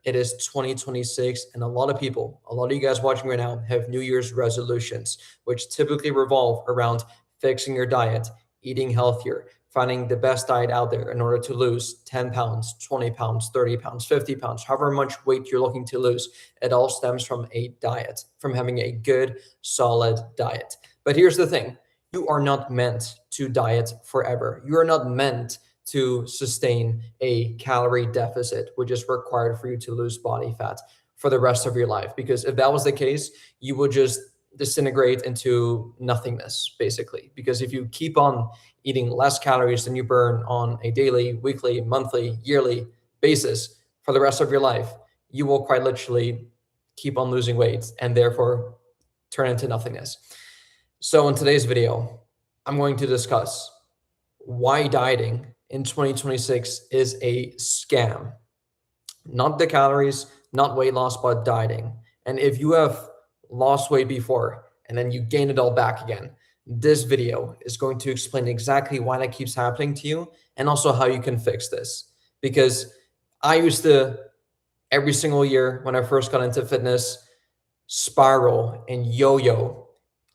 It is 2026, and a lot of people, a lot of you guys watching right now, have New Year's resolutions, which typically revolve around fixing your diet, eating healthier, finding the best diet out there in order to lose 10 pounds, 20 pounds, 30 pounds, 50 pounds, however much weight you're looking to lose. It all stems from a diet, from having a good, solid diet. But here's the thing, you are not meant to diet forever. You are not meant to sustain a calorie deficit, which is required for you to lose body fat for the rest of your life. Because if that was the case, you would just disintegrate into nothingness, basically. Because if you keep on eating less calories than you burn on a daily, weekly, monthly, yearly basis for the rest of your life, you will quite literally keep on losing weight and therefore turn into nothingness. So in today's video, I'm going to discuss why dieting in 2026 is a scam. Not the calories, not weight loss, but dieting. And if you have lost weight before and then you gain it all back again, this video is going to explain exactly why that keeps happening to you and also how you can fix this. Because I used to, every single year when I first got into fitness, spiral and yo-yo,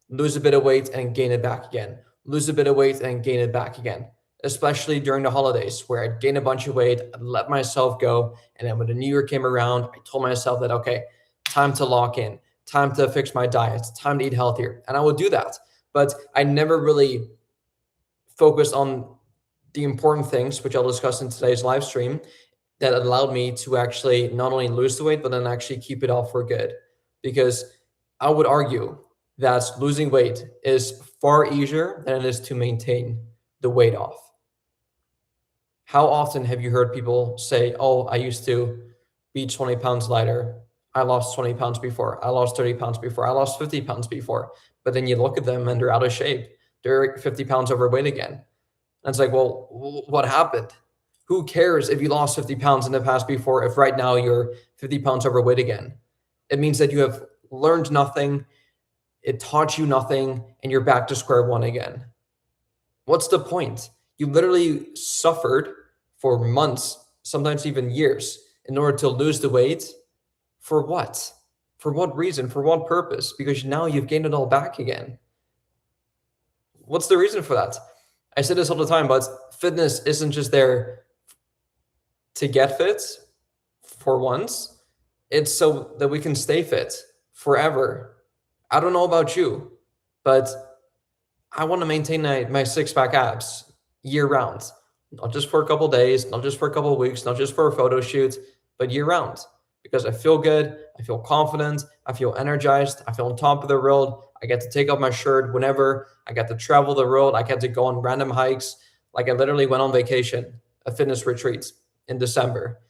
lose a bit of weight and gain it back again, lose a bit of weight and gain it back again, especially during the holidays where I'd gain a bunch of weight, I'd let myself go. And then when the new year came around, I told myself that, okay, time to lock in, time to fix my diet, time to eat healthier. And I would do that. But I never really focused on the important things, which I'll discuss in today's live stream, that allowed me to actually not only lose the weight, but then actually keep it off for good. Because I would argue that losing weight is far easier than it is to maintain the weight off. How often have you heard people say, oh, I used to be 20 pounds lighter. I lost 20 pounds before. I lost 30 pounds before. I lost 50 pounds before. But then you look at them and they're out of shape. They're 50 pounds overweight again. And it's like, well, what happened? Who cares if you lost 50 pounds in the past before, if right now you're 50 pounds overweight again? It means that you have learned nothing. It taught you nothing, and you're back to square one again. What's the point? You literally suffered for months, sometimes even years, in order to lose the weight. For what? For what reason? For what purpose? Because now you've gained it all back again. What's the reason for that? I say this all the time, but fitness isn't just there to get fit for once. It's so that we can stay fit forever. I don't know about you, but I want to maintain my six-pack abs year round, not just for a couple days, not just for a couple of weeks, not just for a photo shoot, but year round, because I feel good, I feel confident, I feel energized, I feel on top of the world. I get to take off my shirt whenever, I get to travel the world, I get to go on random hikes. Like I literally went on vacation, a fitness retreat in December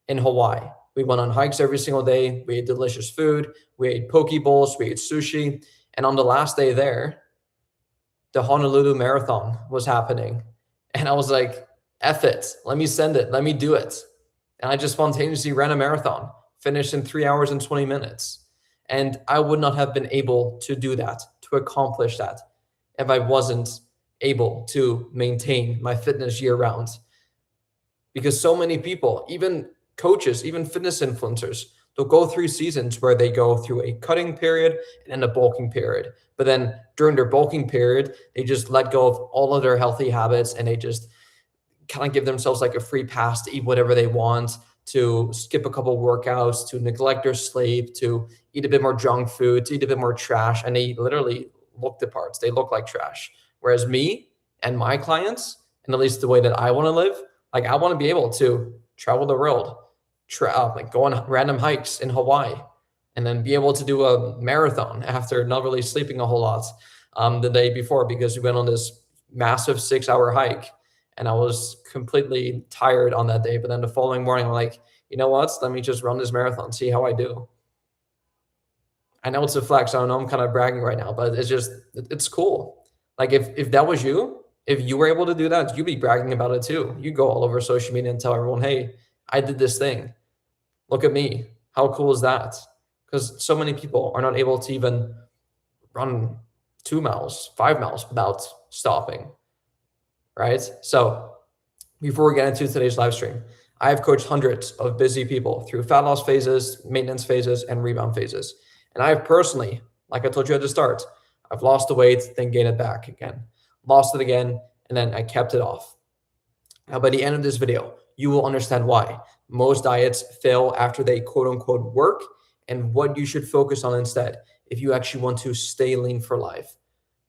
in Hawaii. We went on hikes every single day. We ate delicious food. We ate poke bowls. We ate sushi. And on the last day there, the Honolulu Marathon was happening. And I was like, F it. Let me send it. Let me do it. And I just spontaneously ran a marathon, finished in 3 hours and 20 minutes. And I would not have been able to do that, to accomplish that, if I wasn't able to maintain my fitness year round. Because so many people, even coaches, even fitness influencers, they'll go through seasons where they go through a cutting period and a bulking period. But then during their bulking period, they just let go of all of their healthy habits and they just kind of give themselves like a free pass to eat whatever they want, to skip a couple workouts, to neglect their sleep, to eat a bit more junk food, to eat a bit more trash. And they literally look the parts. They look like trash. Whereas me and my clients, and at least the way that I want to live, like I want to be able to travel the world, like go on random hikes in Hawaii, and then be able to do a marathon after not really sleeping a whole lot the day before, because we went on this massive 6-hour hike and I was completely tired on that day. But then the following morning, I'm like, you know what? Let me just run this marathon, see how I do. I know it's a flex. I know I'm kind of bragging right now, but it's cool. Like if that was you, if you were able to do that, you'd be bragging about it too. You go all over social media and tell everyone, hey, I did this thing. Look at me. How cool is that? Because so many people are not able to even run 2 miles, 5 miles without stopping, right? So before we get into today's live stream, I've coached hundreds of busy people through fat loss phases, maintenance phases, and rebound phases. And I've personally, like I told you at the start, I've lost the weight, then gained it back again, lost it again, and then I kept it off. Now, by the end of this video, you will understand why most diets fail after they quote unquote work and what you should focus on instead if you actually want to stay lean for life.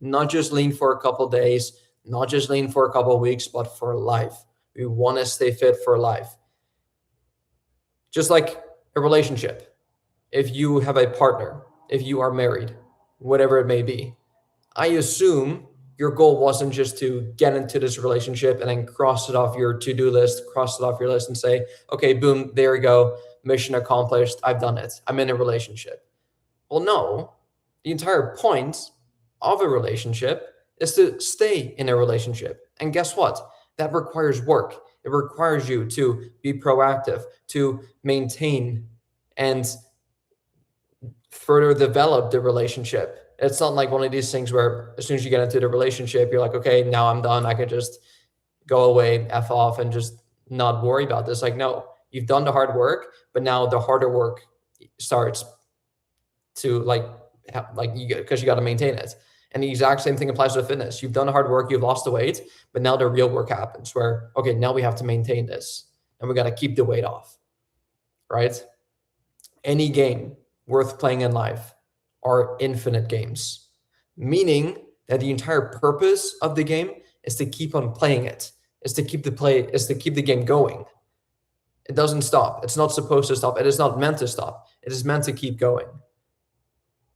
Not just lean for a couple days, not just lean for a couple weeks, but for life. We want to stay fit for life. Just like a relationship. If you have a partner, if you are married, whatever it may be, I assume your goal wasn't just to get into this relationship and then cross it off your to-do list, cross it off your list and say, okay, boom, there we go. Mission accomplished. I've done it. I'm in a relationship. Well, no, the entire point of a relationship is to stay in a relationship. And guess what? That requires work. It requires you to be proactive, to maintain and further develop the relationship. It's not like one of these things where as soon as you get into the relationship, you're like, okay, now I'm done. I can just go away, F off, and just not worry about this. Like, no, you've done the hard work, but now the harder work starts to because you got to maintain it. And the exact same thing applies to fitness. You've done the hard work, you've lost the weight, but now the real work happens where, okay, now we have to maintain this and we got to keep the weight off, right? Any game worth playing in life are infinite games, meaning that the entire purpose of the game is to keep on playing it, is to keep the game going. It doesn't stop. It's not supposed to stop. It is not meant to stop. It is meant to keep going.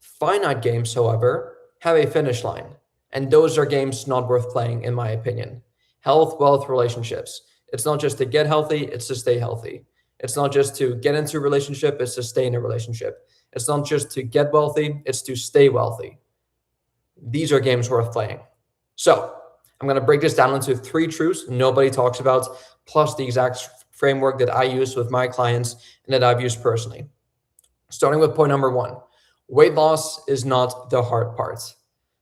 Finite games, however, have a finish line, and those are games not worth playing, in my opinion. Health, wealth, relationships. It's not just to get healthy, it's to stay healthy. It's not just to get into a relationship, it's to stay in a relationship. It's not just to get wealthy, it's to stay wealthy. These are games worth playing. So I'm going to break this down into 3 truths nobody talks about, plus the exact framework that I use with my clients and that I've used personally. Starting with point number 1. Weight loss is not the hard part,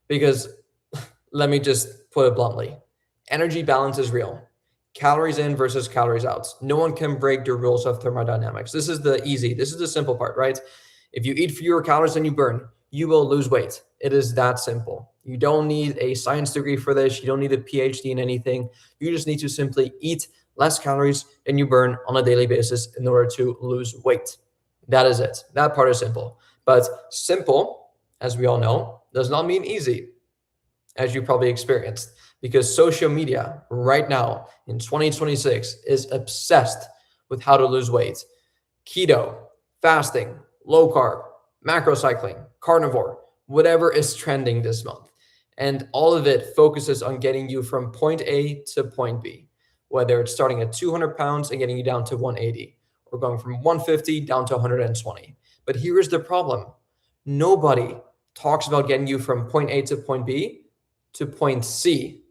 because let me just put it bluntly. Energy balance is real. Calories in versus calories out. No one can break the rules of thermodynamics. This is the simple part, right? If you eat fewer calories than you burn, you will lose weight. It is that simple. You don't need a science degree for this. You don't need a PhD in anything. You just need to simply eat less calories than you burn on a daily basis in order to lose weight. That is it. That part is simple. But simple, as we all know, does not mean easy, as you probably experienced, because social media right now in 2026 is obsessed with how to lose weight. Keto, fasting, low carb, macro cycling, carnivore, whatever is trending this month. And all of it focuses on getting you from point A to point B, whether it's starting at 200 pounds and getting you down to 180, or going from 150 down to 120. But here is the problem. Nobody talks about getting you from point A to point B to point C.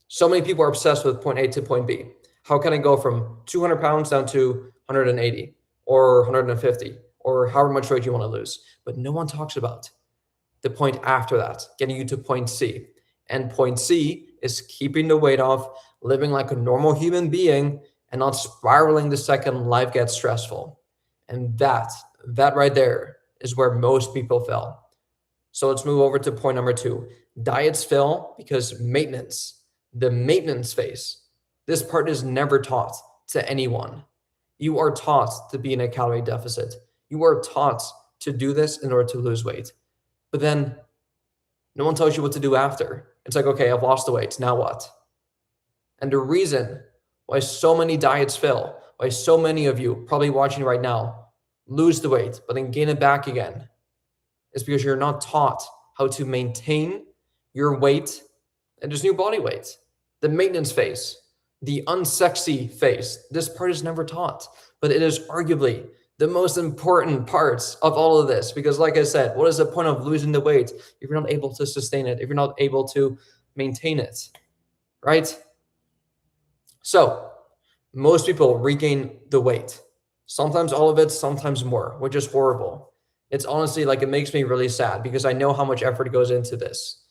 So many people are obsessed with point A to point B. How can I go from 200 pounds down to 180 or 150 or however much weight you want to lose? But no one talks about the point after that, getting you to point C. And point C is keeping the weight off, living like a normal human being, and not spiraling the second life gets stressful. And that right there is where most people fail. So let's move over to point number 2. Diets fail because the maintenance phase, this part is never taught to anyone. You are taught to be in a calorie deficit. You are taught to do this in order to lose weight. But then no one tells you what to do after. It's like, okay, I've lost the weight. Now what? And the reason why so many diets fail, why so many of you probably watching right now lose the weight, but then gain it back again, is because you're not taught how to maintain your weight and just new body weight. The maintenance phase, the unsexy phase, this part is never taught, but it is arguably the most important parts of all of this. Because like I said, what is the point of losing the weight if you're not able to sustain it, if you're not able to maintain it, right? So most people regain the weight. Sometimes all of it, sometimes more, which is horrible. It's honestly like, it makes me really sad because I know how much effort goes into this.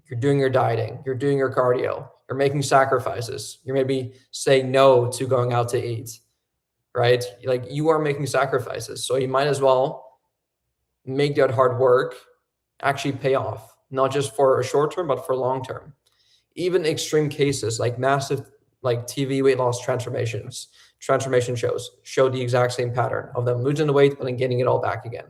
You're doing your dieting, you're doing your cardio, You're making sacrifices. You're maybe saying no to going out to eat, right? Like you are making sacrifices. So you might as well make that hard work actually pay off, not just for a short term, but for long term. Even extreme cases like massive like TV weight loss transformation shows show the exact same pattern of them losing the weight but then getting it all back again.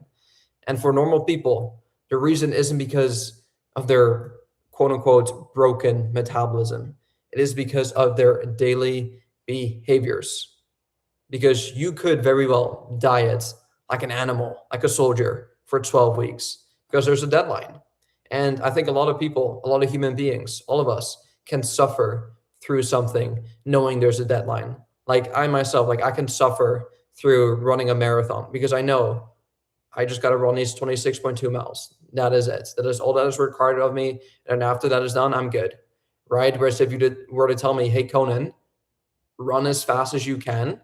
And for normal people, the reason isn't because of their quote unquote broken metabolism. It is because of their daily behaviors. Because you could very well diet like an animal, like a soldier for 12 weeks because there's a deadline. And I think a lot of people, a lot of human beings, all of us can suffer through something knowing there's a deadline. Like I myself, like I can suffer through running a marathon because I know I just got to run these 26.2 miles. That is it. That is all that is required of me. And after that is done, I'm good. Right? Whereas if you were to tell me, hey, Conan, run as fast as you can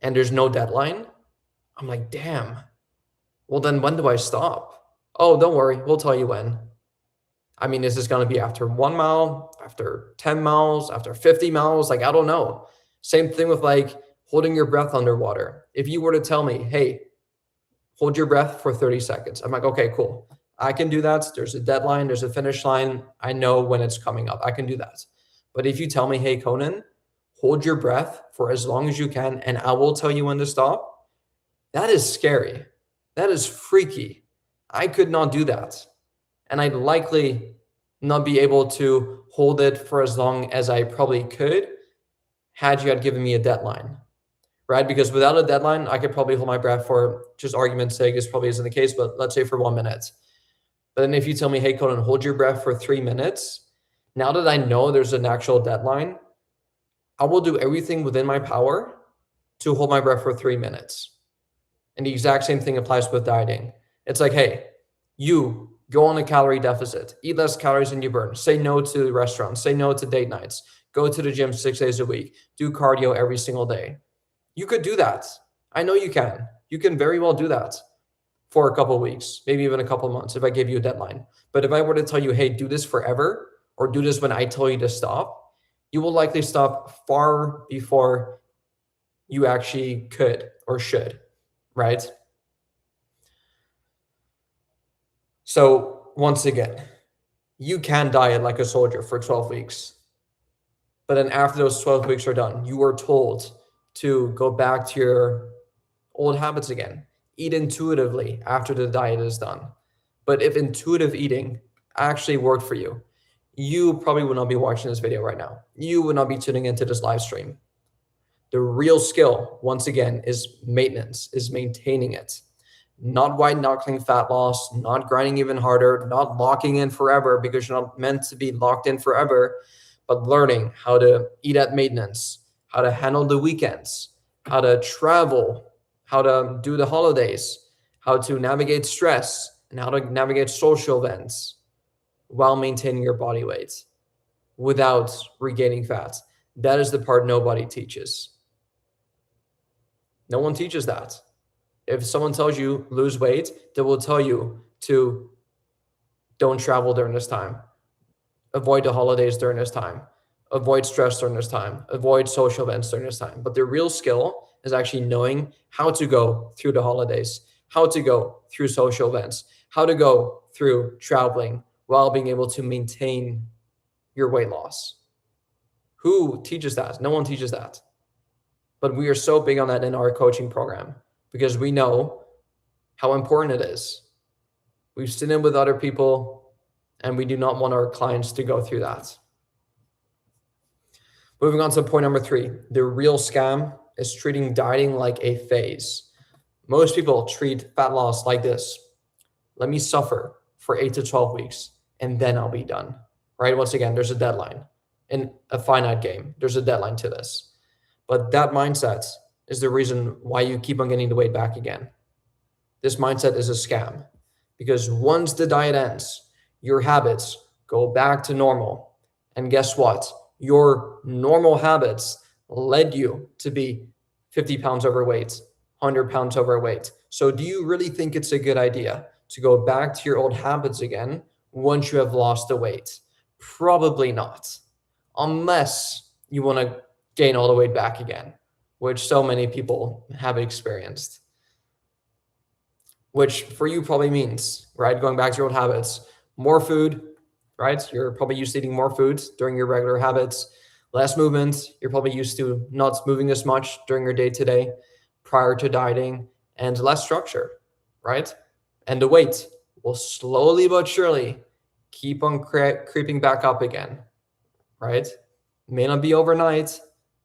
and there's no deadline, I'm like, damn. Well, then when do I stop? Oh, don't worry. We'll tell you when. I mean, is this going to be after 1 mile, after 10 miles, after 50 miles? Like, I don't know. Same thing with like holding your breath underwater. If you were to tell me, hey, hold your breath for 30 seconds. I'm like, okay, cool. I can do that. There's a deadline. There's a finish line. I know when it's coming up. I can do that. But if you tell me, hey, Conan, hold your breath for as long as you can, and I will tell you when to stop, that is scary. That is freaky. I could not do that. And I'd likely not be able to hold it for as long as I probably could had you had given me a deadline, right? Because without a deadline, I could probably hold my breath for, just argument's sake, this probably isn't the case, but let's say for 1 minute. But then if you tell me, hey, Conan, hold your breath for 3 minutes, now that I know there's an actual deadline, I will do everything within my power to hold my breath for 3 minutes. And the exact same thing applies with dieting. It's like, hey, you go on a calorie deficit, eat less calories than you burn, say no to restaurants, say no to date nights, go to the gym 6 days a week, do cardio every single day. You could do that. I know you can. You can very well do that for a couple of weeks, maybe even a couple of months if I gave you a deadline. But if I were to tell you, hey, do this forever, or do this when I tell you to stop, you will likely stop far before you actually could or should, right? So once again, you can diet like a soldier for 12 weeks. But then after those 12 weeks are done, you are told to go back to your old habits again. Eat intuitively after the diet is done. But if intuitive eating actually worked for you, you probably would not be watching this video right now. You would not be tuning into this live stream. The real skill, once again, is maintenance, is maintaining it. Not white knuckling fat loss, not grinding even harder, not locking in forever because you're not meant to be locked in forever, but learning how to eat at maintenance, how to handle the weekends, how to travel, how to do the holidays, how to navigate stress, and how to navigate social events while maintaining your body weight without regaining fat. That is the part nobody teaches. No one teaches that. If someone tells you lose weight, they will tell you to don't travel during this time, avoid the holidays during this time, avoid stress during this time, avoid social events during this time. But the real skill is actually knowing how to go through the holidays, how to go through social events, how to go through traveling while being able to maintain your weight loss. Who teaches that? No one teaches that. But we are so big on that in our coaching program because we know how important it is. We've seen it with other people, and we do not want our clients to go through that. Moving on to point number 3, the real scam is treating dieting like a phase. Most people treat fat loss like this. Let me suffer for 8 to 12 weeks, and then I'll be done, right? Once again, there's a deadline. In a finite game, there's a deadline to this. But that mindset is the reason why you keep on getting the weight back again. This mindset is a scam because once the diet ends, your habits go back to normal. And guess what? Your normal habits led you to be 50 pounds overweight, 100 pounds overweight. So do you really think it's a good idea to go back to your old habits again once you have lost the weight? Probably not. unless you want to gain all the weight back again, which so many people have experienced. Which for you probably means, right, going back to your old habits, more food, right? You're probably used to eating more food during your regular habits, less movement. You're probably used to not moving as much during your day to day prior to dieting, and less structure, right? And the weight will slowly but surely keep on creeping back up again, right? May not be overnight,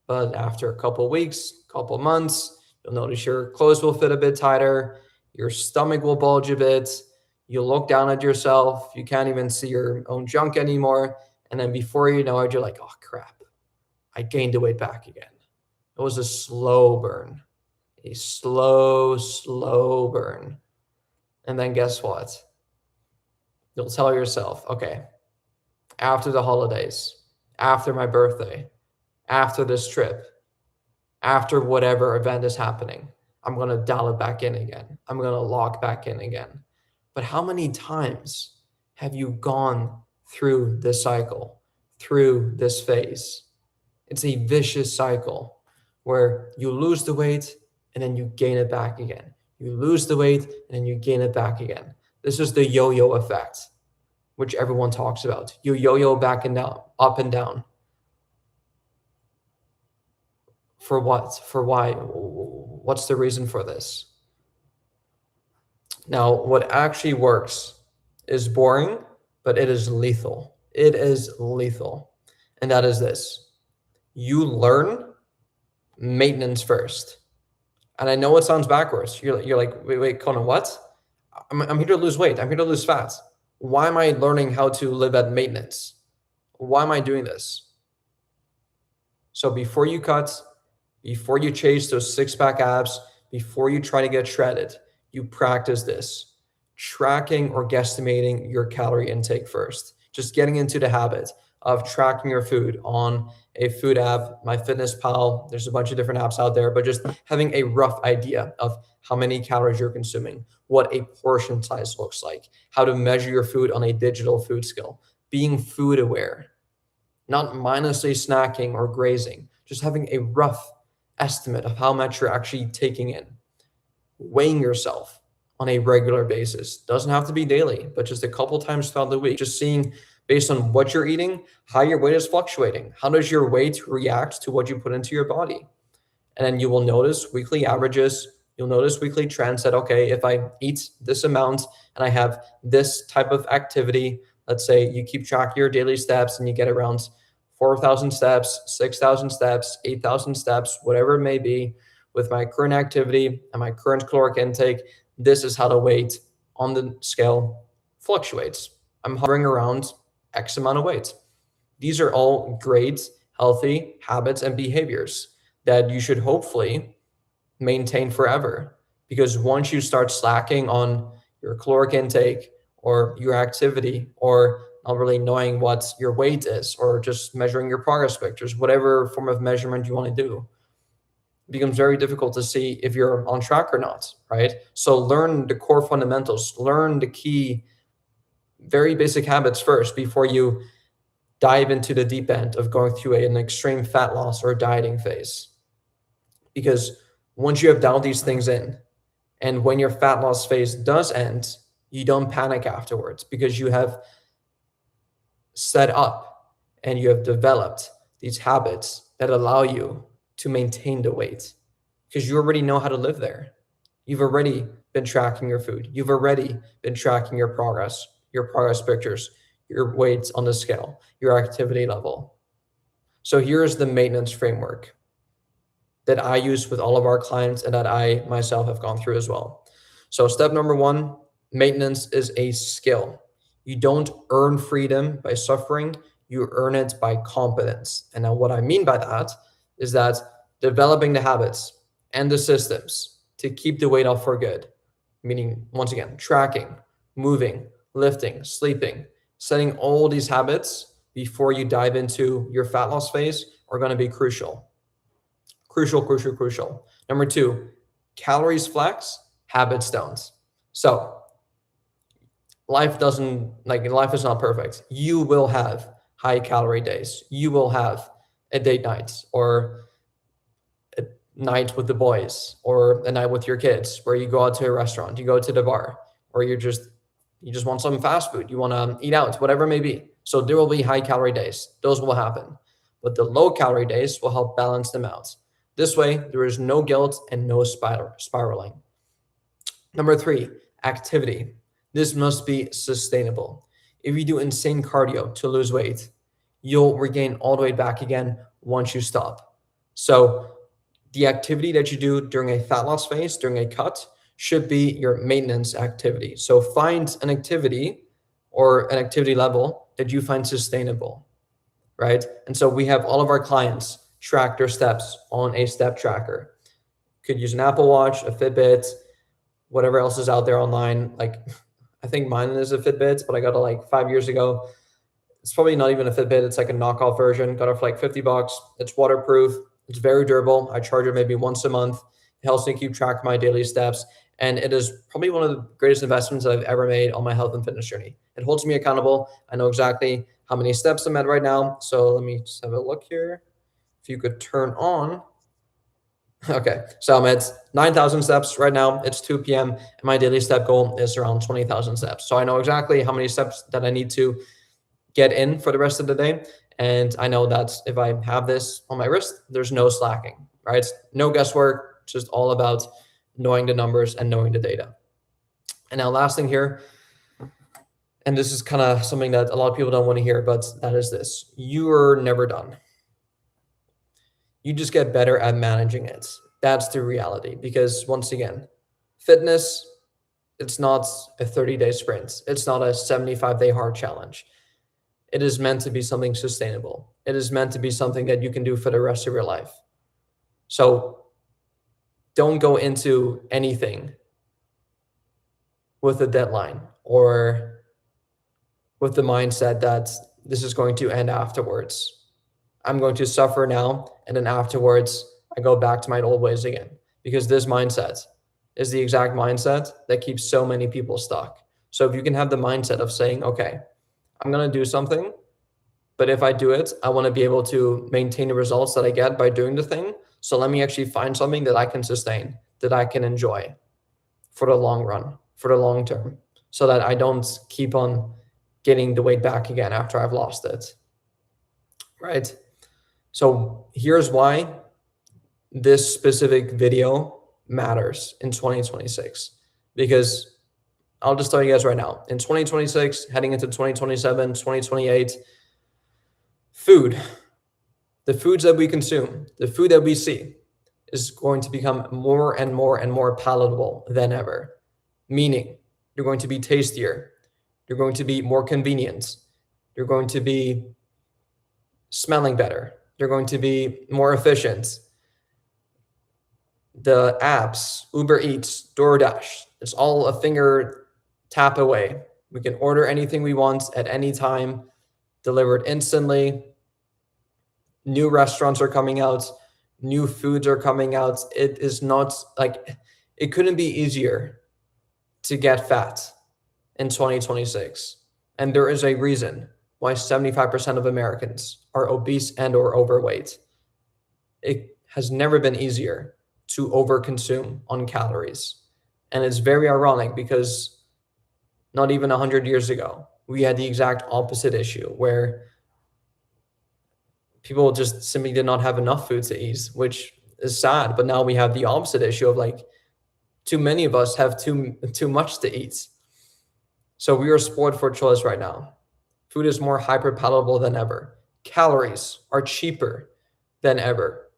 but after a couple weeks, couple months, you'll notice your clothes will fit a bit tighter, your stomach will bulge a bit, you'll look down at yourself, you can't even see your own junk anymore, and then before you know it, you're like, oh crap, I gained the weight back again. It was a slow burn, a slow burn. And then guess what? You'll tell yourself, okay, after the holidays, after my birthday, after this trip, after whatever event is happening, I'm going to dial it back in again. I'm going to lock back in again. But how many times have you gone through this cycle, through this phase? It's a vicious cycle where you lose the weight and then you gain it back again. You lose the weight and then you gain it back again. This is the yo-yo effect, which everyone talks about. You yo-yo back and down, up and down. For what? For why? What's the reason for this? Now, what actually works is boring, but it is lethal. It is lethal. And that is this. You learn maintenance first. And I know it sounds backwards. You're like, wait, Conan, what? I'm here to lose weight. I'm here to lose fat. Why am I learning how to live at maintenance? Why am I doing this? So before you cut, before you chase those six-pack abs, before you try to get shredded, you practice this. Tracking or guesstimating your calorie intake first. Just getting into the habit of tracking your food on a food app, MyFitnessPal. There's a bunch of different apps out there, but just having a rough idea of how many calories you're consuming, what a portion size looks like, how to measure your food on a digital food scale, being food aware, not mindlessly snacking or grazing, just having a rough estimate of how much you're actually taking in, weighing yourself on a regular basis. Doesn't have to be daily, but just a couple times throughout the week, just seeing based on what you're eating, how your weight is fluctuating. How does your weight react to what you put into your body? And then you will notice weekly averages. You'll notice weekly trends that, okay, if I eat this amount and I have this type of activity, let's say you keep track of your daily steps and you get around 4,000 steps, 6,000 steps, 8,000 steps, whatever it may be, with my current activity and my current caloric intake, this is how the weight on the scale fluctuates. I'm hovering around X amount of weight. These are all great, healthy habits and behaviors that you should hopefully maintain forever. Because once you start slacking on your caloric intake or your activity, or not really knowing what your weight is, or just measuring your progress pictures, whatever form of measurement you want to do, it becomes very difficult to see if you're on track or not, right? So learn the core fundamentals, learn the key, very basic habits first before you dive into the deep end of going through an extreme fat loss or dieting phase. Because once you have dialed these things in, and when your fat loss phase does end, you don't panic afterwards, because you have set up and you have developed these habits that allow you to maintain the weight, because you already know how to live there. You've already been tracking your food. You've already been tracking your progress pictures, your weights on the scale, your activity level. So here's the maintenance framework that I use with all of our clients and that I myself have gone through as well. So step number one, maintenance is a skill. You don't earn freedom by suffering, you earn it by competence. And now what I mean by that is that developing the habits and the systems to keep the weight off for good, meaning, once again, tracking, moving, lifting, sleeping, setting all these habits before you dive into your fat loss phase are going to be crucial. Crucial. Number two, calories flex, habits don't. So life is not perfect. You will have high calorie days. You will have a date night or a night with the boys or a night with your kids where you go out to a restaurant, you go to the bar, or you just want some fast food, you want to eat out, whatever it may be. So there will be high calorie days. Those will happen. But the low calorie days will help balance them out. This way, there is no guilt and no spiraling. Number 3, activity. This must be sustainable. If you do insane cardio to lose weight, you'll regain all the way back again once you stop. So the activity that you do during a fat loss phase, during a cut, should be your maintenance activity. So find an activity or an activity level that you find sustainable, right? And so we have all of our clients track their steps on a step tracker. Could use an Apple Watch, a Fitbit, whatever else is out there online. Like, I think mine is a Fitbit, but I got it like 5 years ago. It's probably not even a Fitbit. It's like a knockoff version. Got it for like $50. It's waterproof. It's very durable. I charge it maybe once a month. It helps me keep track of my daily steps. And it is probably one of the greatest investments I've ever made on my health and fitness journey. It holds me accountable. I know exactly how many steps I'm at right now. So let me just have a look here. If you could turn on. Okay, so I'm at 9,000 steps right now. It's 2 p.m. and my daily step goal is around 20,000 steps. So I know exactly how many steps that I need to get in for the rest of the day. And I know that if I have this on my wrist, there's no slacking, right? No guesswork, just all about knowing the numbers and knowing the data. And now last thing here, and this is kind of something that a lot of people don't want to hear, but that is this: you are never done. You just get better at managing it. That's the reality. Because once again, fitness, it's not a 30-day sprint. It's not a 75-day hard challenge. It is meant to be something sustainable. It is meant to be something that you can do for the rest of your life. So don't go into anything with a deadline or with the mindset that this is going to end afterwards. I'm going to suffer now, and then afterwards, I go back to my old ways again. Because this mindset is the exact mindset that keeps so many people stuck. So if you can have the mindset of saying, okay, I'm going to do something, but if I do it, I want to be able to maintain the results that I get by doing the thing. So let me actually find something that I can sustain, that I can enjoy for the long run, for the long term, so that I don't keep on getting the weight back again after I've lost it, right? So here's why this specific video matters in 2026, because I'll just tell you guys right now, in 2026, heading into 2027, 2028, food, the foods that we consume, the food that we see is going to become more and more and more palatable than ever, meaning they're going to be tastier, they're going to be more convenient, they're going to be smelling better, they're going to be more efficient. The apps, Uber Eats, DoorDash, it's all a finger tap away. We can order anything we want at any time, delivered instantly. New restaurants are coming out, new foods are coming out. It is not like, it couldn't be easier to get fat in 2026. And there is a reason why 75% of Americans are obese and or overweight. It has never been easier to overconsume on calories. And it's very ironic because not even 100 years ago, we had the exact opposite issue where people just simply did not have enough food to eat, which is sad. But now we have the opposite issue of like, too many of us have too much to eat. So we are spoiled for choice right now. Food is more hyper palatable than ever. Calories are cheaper than ever.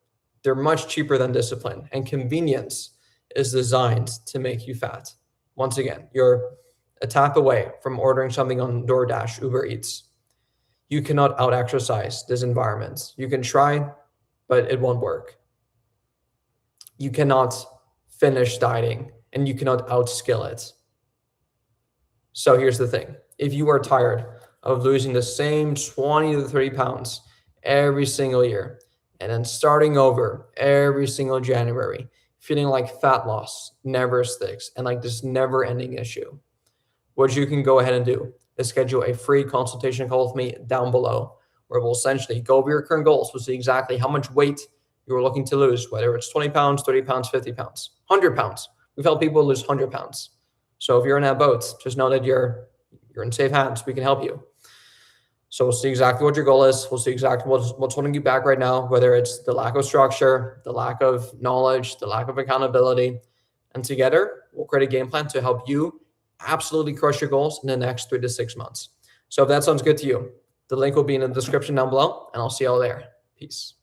They're much cheaper than discipline, and convenience is designed to make you fat. Once again, you're a tap away from ordering something on DoorDash, Uber Eats. You cannot out-exercise this environment. You can try, but it won't work. You cannot finish dieting, and you cannot outskill it. So here's the thing. If you are tired of losing the same 20 to 30 pounds every single year, and then starting over every single January, feeling like fat loss never sticks and like this never-ending issue, what you can go ahead and do is schedule a free consultation call with me down below, where we'll essentially go over your current goals. We'll see exactly how much weight you're looking to lose, whether it's 20 pounds, 30 pounds, 50 pounds, 100 pounds. We've helped people lose 100 pounds. So if you're in that boat, just know that you're in safe hands. We can help you. So we'll see exactly what your goal is. We'll see exactly what's holding you back right now, whether it's the lack of structure, the lack of knowledge, the lack of accountability. And together, we'll create a game plan to help you absolutely crush your goals in the next 3 to 6 months. So if that sounds good to you, the link will be in the description down below, and I'll see you all there. Peace.